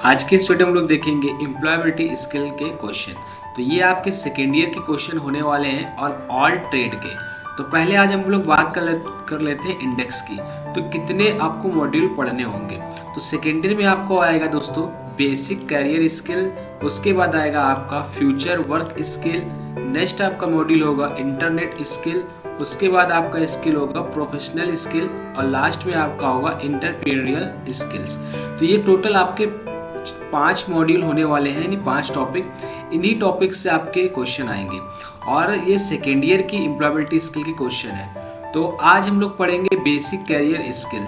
आज के इस वीडियो में हम लोग देखेंगे एम्प्लॉयबिलिटी स्किल के क्वेश्चन। तो ये आपके सेकेंड ईयर के क्वेश्चन होने वाले हैं और ऑल ट्रेड के। तो पहले आज हम लोग बात कर लेते हैं इंडेक्स की। तो कितने आपको मॉड्यूल पढ़ने होंगे। तो सेकेंड ईयर में आपको आएगा दोस्तों बेसिक कैरियर स्किल, उसके बाद आएगा आपका फ्यूचर वर्क स्किल, नेक्स्ट आपका मॉड्यूल होगा इंटरनेट स्किल, उसके बाद आपका स्किल होगा प्रोफेशनल स्किल और लास्ट में आपका होगा एंटरप्रेन्योरियल स्किल्स। तो ये टोटल आपके 5 मॉड्यूल होने वाले हैं, यानी 5 टॉपिक। इन्हीं टॉपिक से आपके क्वेश्चन आएंगे और ये सेकेंड ईयर की एम्प्लॉयबिलिटी स्किल के क्वेश्चन है। तो आज हम लोग पढ़ेंगे बेसिक कैरियर स्किल।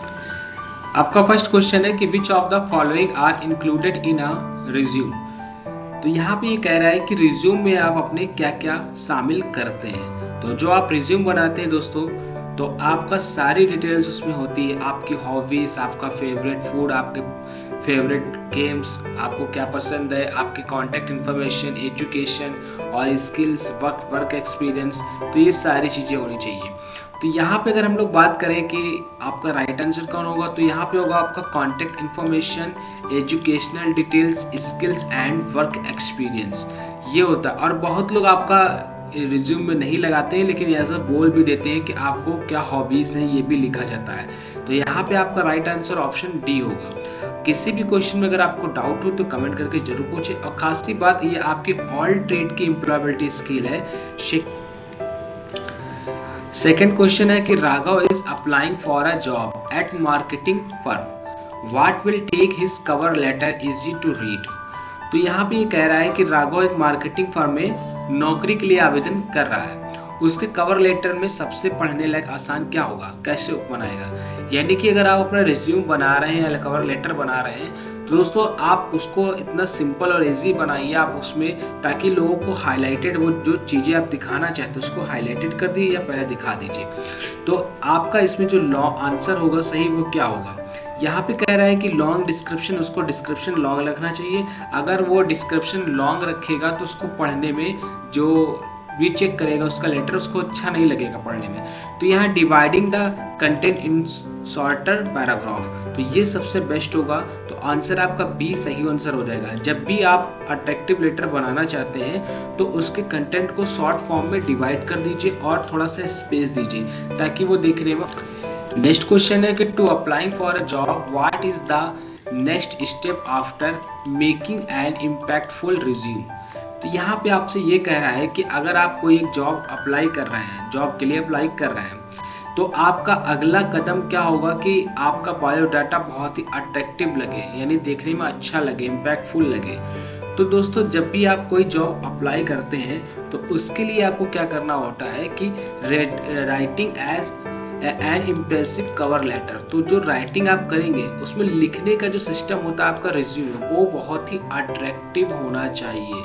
आपका फर्स्ट क्वेश्चन है कि which of the following are included in a resume. तो यहाँ पे ये कह रहा है कि रिज्यूम में आप अपने क्या क्या शामिल करते हैं। तो जो आप रिज्यूम बनाते हैं दोस्तों, तो आपका सारी डिटेल्स उसमें होती है, आपकी हॉबीज, आपका फेवरेट फूड, आपके फेवरेट गेम्स, आपको क्या पसंद है, आपके कॉन्टैक्ट इन्फॉर्मेशन, एजुकेशन और स्किल्स, वर्क एक्सपीरियंस। तो ये सारी चीज़ें होनी चाहिए। तो यहाँ पे अगर हम लोग बात करें कि आपका राइट आंसर कौन होगा, तो यहाँ पे होगा आपका contact information, educational details, skills and work experience, ये होता है। और बहुत लोग आपका रिज्यूम में नहीं लगाते हैं, लेकिन ऐसा बोल भी देते हैं कि आपको क्या हॉबीज हैं, ये भी लिखा जाता है। तो यहाँ पे आपका राइट आंसर ऑप्शन डी होगा। किसी भी क्वेश्चन में अगर आपको डाउट हो तो कमेंट करके जरूर पूछें। और खासी बात ये आपकी ऑल ट्रेड की एम्प्लॉयबिलिटी स्किल है। सेकंड क्वेश्चन है कि Raghav is applying for a job at marketing firm, what will take his cover letter easy to read. तो यहाँ पे ये कह रहा है कि राघव एक मार्केटिंग फर्म में नौकरी के लिए आवेदन कर रहा है। उसके कवर लेटर में सबसे पढ़ने लायक आसान क्या होगा, कैसे बनाएगा। यानी कि अगर आप अपना रिज्यूम बना रहे हैं या कवर लेटर बना रहे हैं, तो दोस्तों आप उसको इतना सिंपल और इजी बनाइए आप उसमें, ताकि लोगों को हाईलाइटेड वो जो चीज़ें आप दिखाना चाहते हैं उसको हाईलाइटेड कर दीजिए या पहले दिखा दीजिए। तो आपका इसमें जो आंसर होगा सही वो क्या होगा। यहाँ पे कह रहा है कि लॉन्ग डिस्क्रिप्शन, उसको डिस्क्रिप्शन लॉन्ग रखना चाहिए। अगर वो डिस्क्रिप्शन लॉन्ग रखेगा तो उसको पढ़ने में जो भी चेक करेगा उसका लेटर, उसको अच्छा नहीं लगेगा पढ़ने में। तो यहाँ dividing the content in shorter paragraph, तो ये सबसे बेस्ट होगा। तो आंसर आपका बी सही आंसर हो जाएगा। जब भी आप अट्रैक्टिव लेटर बनाना चाहते हैं तो उसके कंटेंट को शॉर्ट फॉर्म में डिवाइड कर दीजिए और थोड़ा सा स्पेस दीजिए ताकि वो देखने में। नेक्स्ट क्वेश्चन है कि to applying for a job what is the next step after making an impactful resume. तो यहाँ पे आपसे ये कह रहा है कि अगर आप कोई एक जॉब अप्लाई कर रहे हैं, जॉब के लिए अप्लाई कर रहे हैं, तो आपका अगला कदम क्या होगा कि आपका बायोडाटा बहुत ही अट्रैक्टिव लगे, यानी देखने में अच्छा लगे, इम्पैक्टफुल लगे। तो दोस्तों जब भी आप कोई जॉब अप्लाई करते हैं तो उसके लिए आपको क्या करना होता है कि writing as an impressive cover letter. तो जो राइटिंग आप करेंगे उसमें लिखने का जो सिस्टम होता है आपका रिज्यूम, वो बहुत ही अट्रैक्टिव होना चाहिए।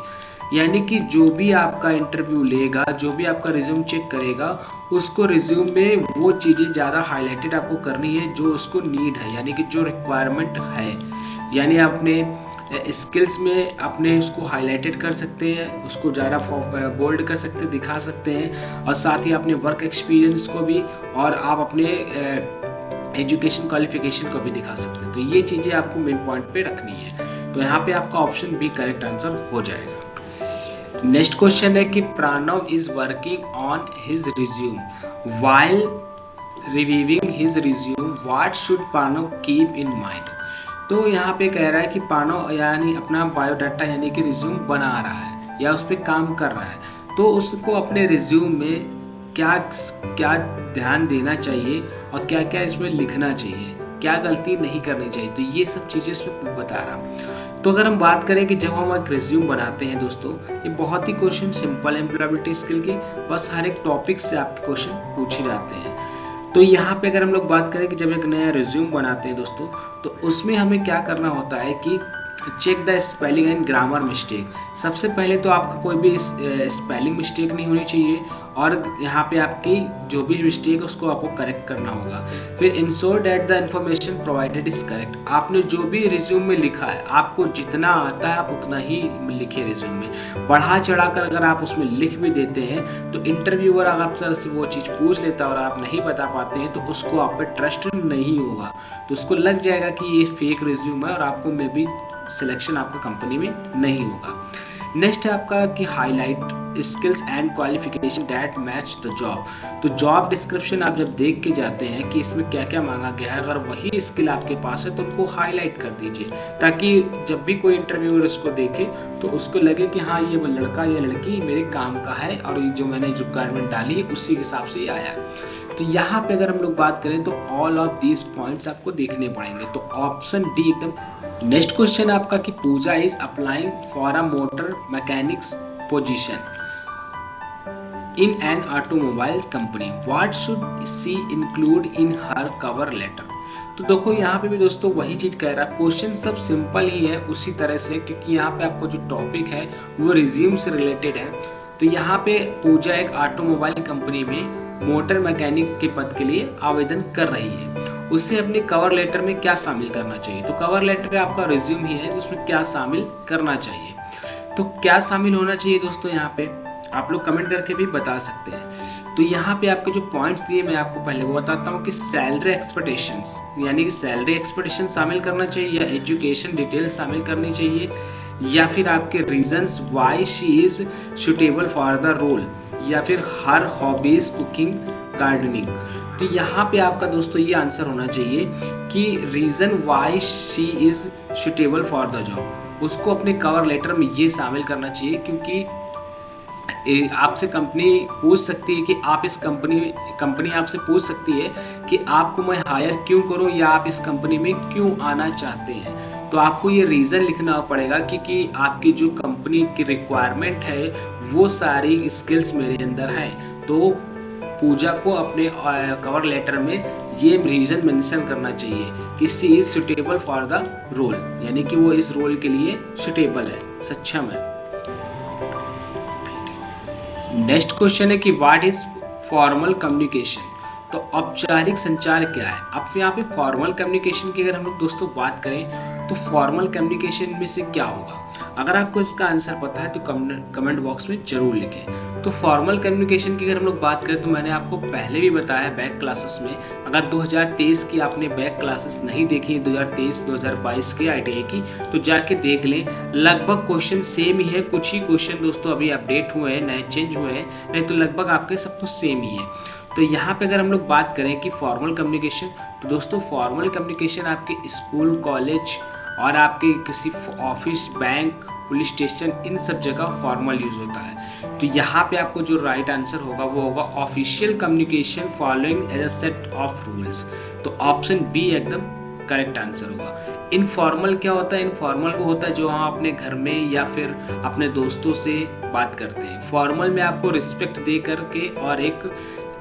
यानी कि जो भी आपका इंटरव्यू लेगा, जो भी आपका रिज्यूम चेक करेगा, उसको रिज्यूम में वो चीज़ें ज़्यादा हाईलाइटेड आपको करनी है जो उसको नीड है, यानी कि जो रिक्वायरमेंट है। यानी अपने स्किल्स में अपने उसको हाईलाइटेड कर सकते हैं, उसको ज़्यादा बोल्ड कर सकते हैं, दिखा सकते हैं। और साथ ही अपने वर्क एक्सपीरियंस को भी, और आप अपने एजुकेशन क्वालिफिकेशन को भी दिखा सकते हैं। तो ये चीज़ें आपको मेन पॉइंट पे रखनी है। तो यहाँ पे आपका ऑप्शन बी करेक्ट आंसर हो जाएगा। नेक्स्ट क्वेश्चन है कि Pranav is working on his resume while reviewing his resume, what should Pranav keep in mind. तो यहाँ पे कह रहा है कि प्रणव यानी अपना बायोडाटा यानी कि रिज्यूम बना रहा है या उस पर काम कर रहा है, तो उसको अपने रिज्यूम में क्या क्या ध्यान देना चाहिए और क्या क्या इसमें लिखना चाहिए, क्या गलती नहीं करनी चाहिए। तो ये सब चीज़ें इसमें बता रहा। तो अगर हम बात करें कि जब हम एक रिज्यूम बनाते हैं दोस्तों, ये बहुत ही क्वेश्चन सिंपल एम्प्लॉयबिलिटी स्किल की, बस हर एक टॉपिक से आपके क्वेश्चन पूछे जाते हैं। तो यहाँ पे अगर हम लोग बात करें कि जब एक नया रिज्यूम बनाते हैं दोस्तों, तो उसमें हमें क्या करना होता है कि check the spelling and grammar mistake. सबसे पहले तो आपका कोई भी स्पेलिंग मिस्टेक नहीं होनी चाहिए, और यहाँ पे आपकी जो भी मिस्टेक है उसको आपको करेक्ट करना होगा। फिर ensure that the information provided is correct. आपने जो भी रिज्यूम में लिखा है, आपको जितना आता है आप उतना ही लिखिए रिज्यूम में। बढ़ा चढ़ाकर अगर आप उसमें लिख भी देते हैं तो इंटरव्यूअर अगर आपसे वो चीज़ पूछ लेता है और आप नहीं बता पाते हैं तो उसको आप पे ट्रस्ट नहीं होगा, तो उसको लग जाएगा कि ये फेक रिज्यूम है और आपको मे बी सिलेक्शन आपका कंपनी में नहीं होगा। नेक्स्ट है आपका कि highlight skills and qualification that match the job. तो जॉब डिस्क्रिप्शन आप जब देख के जाते हैं कि इसमें क्या क्या मांगा गया है, अगर वही स्किल आपके पास है तो उनको हाईलाइट कर दीजिए, ताकि जब भी कोई इंटरव्यूअर उसको देखे तो उसको लगे कि हाँ ये वो लड़का या लड़की मेरे काम का है और ये जो मैंने रिक्वायरमेंट डाली है उसी के हिसाब से ये आया है। तो यहाँ पे अगर हम लोग बात करें तो ऑल ऑफ दीज पॉइंट्स आपको देखने पड़ेंगे, तो ऑप्शन डी एकदम। नेक्स्ट क्वेश्चन आपका कि Pooja is applying for a motor mechanics position in an automobile company, what should she include in her cover letter. तो देखो यहाँ पे भी दोस्तों वही चीज कह रहा है, क्वेश्चन सब सिंपल ही है उसी तरह से, क्योंकि यहाँ पे आपको जो टॉपिक है वो रिज्यूम से रिलेटेड है। तो यहाँ पे पूजा एक ऑटोमोबाइल कंपनी में मोटर मैकेनिक के पद के लिए आवेदन कर रही है, उसे अपने कवर लेटर में क्या शामिल करना चाहिए। तो कवर लेटर आपका रिज्यूम ही है, उसमें क्या शामिल करना चाहिए, तो क्या शामिल होना चाहिए दोस्तों यहाँ पे आप लोग कमेंट करके भी बता सकते हैं। तो यहाँ पे आपके जो पॉइंट्स दिए मैं आपको पहले वो बताता हूँ कि सैलरी एक्सपेक्टेशंस, यानी कि सैलरी एक्सपेक्टेशन शामिल करना चाहिए, या एजुकेशन डिटेल्स शामिल करनी चाहिए, या फिर आपके reasons why she is suitable for the role, या फिर हर हॉबीज कुकिंग गार्डनिंग। तो यहाँ पे आपका दोस्तों ये आंसर होना चाहिए कि reason why she is suitable for the job, उसको अपने कवर लेटर में ये शामिल करना चाहिए, क्योंकि आपसे कंपनी पूछ सकती है कि आप इस कंपनी आपसे पूछ सकती है कि आपको मैं हायर क्यों करूं, या आप इस कंपनी में क्यों आना चाहते हैं। तो आपको ये रीज़न लिखना पड़ेगा कि आपकी जो कंपनी की रिक्वायरमेंट है वो सारी स्किल्स मेरे अंदर हैं। तो पूजा को अपने कवर लेटर में ये रीज़न मेंशन करना चाहिए कि she is suitable for the role, यानी कि वो इस रोल के लिए सुटेबल है, सक्षम है। नेक्स्ट क्वेश्चन है कि व्हाट इज फॉर्मल कम्युनिकेशन। तो औपचारिक संचार क्या है। अब यहाँ पे फॉर्मल कम्युनिकेशन की अगर हम लोग दोस्तों बात करें तो फॉर्मल कम्युनिकेशन में से क्या होगा, अगर आपको इसका आंसर पता है तो कमेंट बॉक्स में जरूर लिखें। तो फॉर्मल कम्युनिकेशन की अगर हम लोग बात करें तो मैंने आपको पहले भी बताया बैक क्लासेस में, अगर 2023 की आपने बैक क्लासेस नहीं देखी 2023-2022 की ITI की तो जाके देख लें, लगभग क्वेश्चन सेम ही है, कुछ ही क्वेश्चन दोस्तों अभी अपडेट हुए हैं, नए चेंज हुए हैं, नहीं तो लगभग आपके सब कुछ सेम ही है। तो यहाँ पे अगर हम लोग बात करें कि फॉर्मल कम्युनिकेशन, तो दोस्तों फॉर्मल कम्युनिकेशन आपके स्कूल कॉलेज और आपके किसी ऑफिस बैंक पुलिस स्टेशन इन सब जगह फॉर्मल यूज होता है। तो यहाँ पे आपको जो राइट आंसर होगा वो होगा official communication following as a set of rules. तो ऑप्शन बी एकदम करेक्ट आंसर होगा। इनफॉर्मल क्या होता है, इनफॉर्मल वो होता है जो हम अपने घर में या फिर अपने दोस्तों से बात करते हैं। फॉर्मल में आपको रिस्पेक्ट दे करके और एक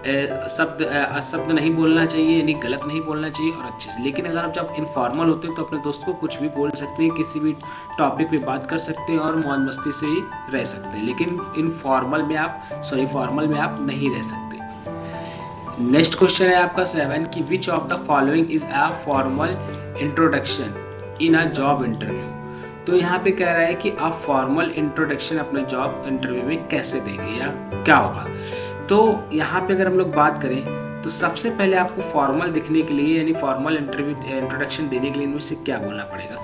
शब्द नहीं बोलना चाहिए, यानी गलत नहीं बोलना चाहिए और अच्छे से। लेकिन अगर आप जब इनफॉर्मल होते हैं तो अपने दोस्त को कुछ भी बोल सकते हैं, किसी भी टॉपिक पे बात कर सकते हैं और मौज मस्ती से ही रह सकते हैं। लेकिन फॉर्मल में आप नहीं रह सकते। नेक्स्ट क्वेश्चन है आपका 7 कि which of the following is a formal introduction in a job interview. तो यहाँ पे कह रहा है कि आप फॉर्मल इंट्रोडक्शन अपने जॉब इंटरव्यू में कैसे देंगे या क्या होगा। तो यहाँ पे अगर हम लोग बात करें तो सबसे पहले आपको फॉर्मल दिखने के लिए यानी फॉर्मल इंट्रोडक्शन देने के लिए इनमें से क्या बोलना पड़ेगा।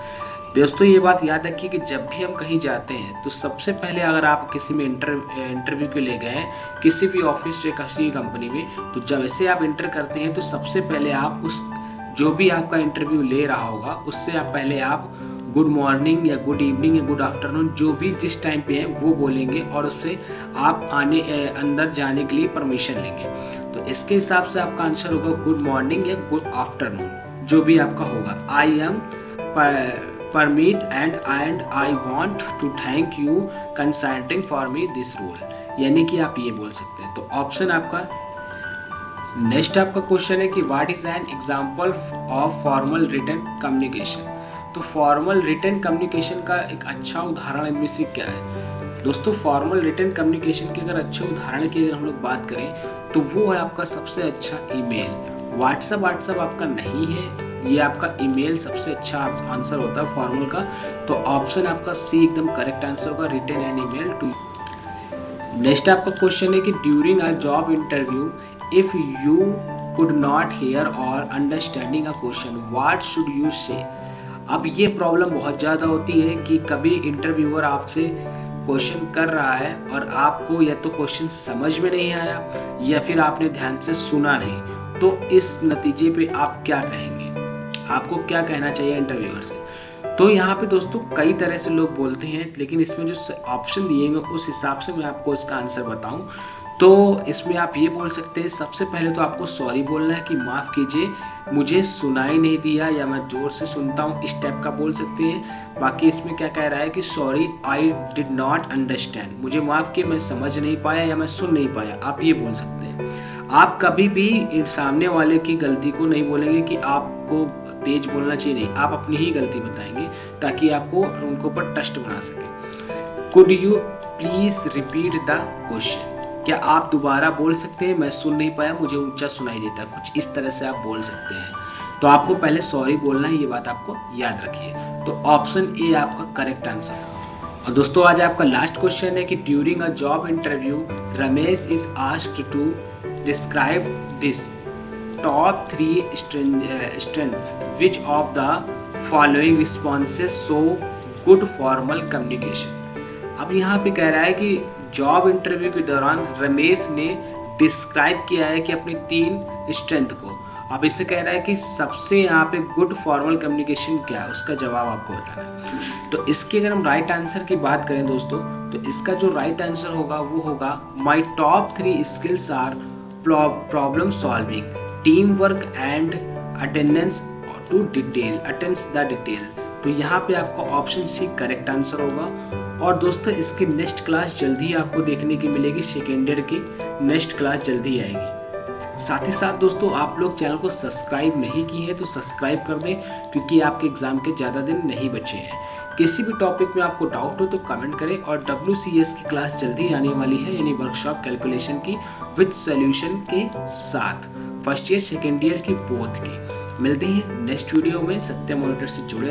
दोस्तों ये बात याद रखिए कि जब भी हम कहीं जाते हैं तो सबसे पहले अगर आप किसी में इंटरव्यू के लिए गए किसी भी ऑफिस या किसी कंपनी में, तो जब ऐसे आप इंटर करते हैं तो सबसे पहले आप उस जो भी आपका इंटरव्यू ले रहा होगा उससे पहले आप गुड मॉर्निंग या गुड इवनिंग या गुड आफ्टरनून जो भी जिस टाइम पे है वो बोलेंगे और उससे आप अंदर जाने के लिए परमिशन लेंगे। तो इसके हिसाब से आपका आंसर होगा गुड मॉर्निंग या गुड आफ्टरनून जो भी आपका होगा। I am permit and I want to thank you consulting for me this role, यानी कि आप ये बोल सकते हैं। तो ऑप्शन आपका नेक्स्ट आपका क्वेश्चन है कि what is an example of formal written communication. तो फॉर्मल रिटन कम्युनिकेशन का एक अच्छा उदाहरण इनमें से क्या है। दोस्तों फॉर्मल रिटन कम्युनिकेशन के अगर अच्छे उदाहरण की अगर हम लोग बात करें तो वो है आपका सबसे अच्छा ईमेल। व्हाट्सएप आपका नहीं है, ये आपका ईमेल सबसे अच्छा आंसर होता है फॉर्मल का। तो ऑप्शन आपका सी एकदम करेक्ट आंसर होगा, written an email to. Next आपका क्वेश्चन है कि during a job interview if you could not hear or understanding a question what should you say. अब ये प्रॉब्लम बहुत ज़्यादा होती है कि कभी इंटरव्यूअर आपसे क्वेश्चन कर रहा है और आपको या तो क्वेश्चन समझ में नहीं आया या फिर आपने ध्यान से सुना नहीं, तो इस नतीजे पे आप क्या कहेंगे, आपको क्या कहना चाहिए इंटरव्यूअर से। तो यहाँ पे दोस्तों कई तरह से लोग बोलते हैं, लेकिन इसमें जो ऑप्शन दिए गए उस हिसाब से मैं आपको इसका आंसर बताऊं तो इसमें आप ये बोल सकते हैं, सबसे पहले तो आपको सॉरी बोलना है कि माफ़ कीजिए मुझे सुनाई नहीं दिया, या मैं ज़ोर से सुनता हूँ, इस टाइप का बोल सकते हैं। बाकी इसमें क्या कह रहा है कि sorry I did not understand, मुझे माफ़ किए मैं समझ नहीं पाया या मैं सुन नहीं पाया, आप ये बोल सकते हैं। आप कभी भी सामने वाले की गलती को नहीं बोलेंगे कि आपको तेज बोलना चाहिए, नहीं, आप अपनी ही गलती बताएंगे ताकि आपको उनको पर ट्रस्ट बना सके। Could you please repeat the question, क्या आप दोबारा बोल सकते हैं, मैं सुन नहीं पाया, मुझे ऊंचा सुनाई देता, कुछ इस तरह से आप बोल सकते हैं। तो आपको पहले सॉरी बोलना है, ये बात आपको याद रखिए। तो ऑप्शन ए आपका करेक्ट आंसर है। और दोस्तों आज आपका लास्ट क्वेश्चन है कि during a job interview Ramesh is asked to describe this top 3 strengths, which of the following responses show good formal communication। अब यहाँ पे कह रहा है कि जॉब इंटरव्यू के दौरान रमेश ने डिस्क्राइब किया है कि अपनी 3 स्ट्रेंथ को। अब इससे कह रहा है कि सबसे यहाँ पे गुड फॉर्मल कम्युनिकेशन क्या है, उसका जवाब आपको बताना है। तो इसके अगर हम राइट आंसर की बात करें दोस्तों, तो इसका जो राइट आंसर होगा वो होगा my top 3 skills are problem solving, team work and attendance to detail, attends the detail. तो यहाँ पे आपका ऑप्शन सी करेक्ट आंसर होगा। और दोस्तों इसकी नेक्स्ट क्लास जल्दी आपको देखने की मिलेगी, सेकेंड ईयर की नेक्स्ट क्लास जल्दी आएगी। साथ ही साथ दोस्तों आप लोग चैनल को सब्सक्राइब नहीं किए हैं तो सब्सक्राइब कर दें, क्योंकि आपके एग्जाम के ज़्यादा दिन नहीं बचे हैं। किसी भी टॉपिक में आपको डाउट हो तो कमेंट करें। और WCS की क्लास जल्दी आने वाली है, यानी वर्कशॉप कैलकुलेशन की विद सॉल्यूशन के साथ, फर्स्ट ईयर सेकेंड ईयर की बोथ की। मिलते हैं नेक्स्ट वीडियो में। सत्य मॉनिटर से जुड़े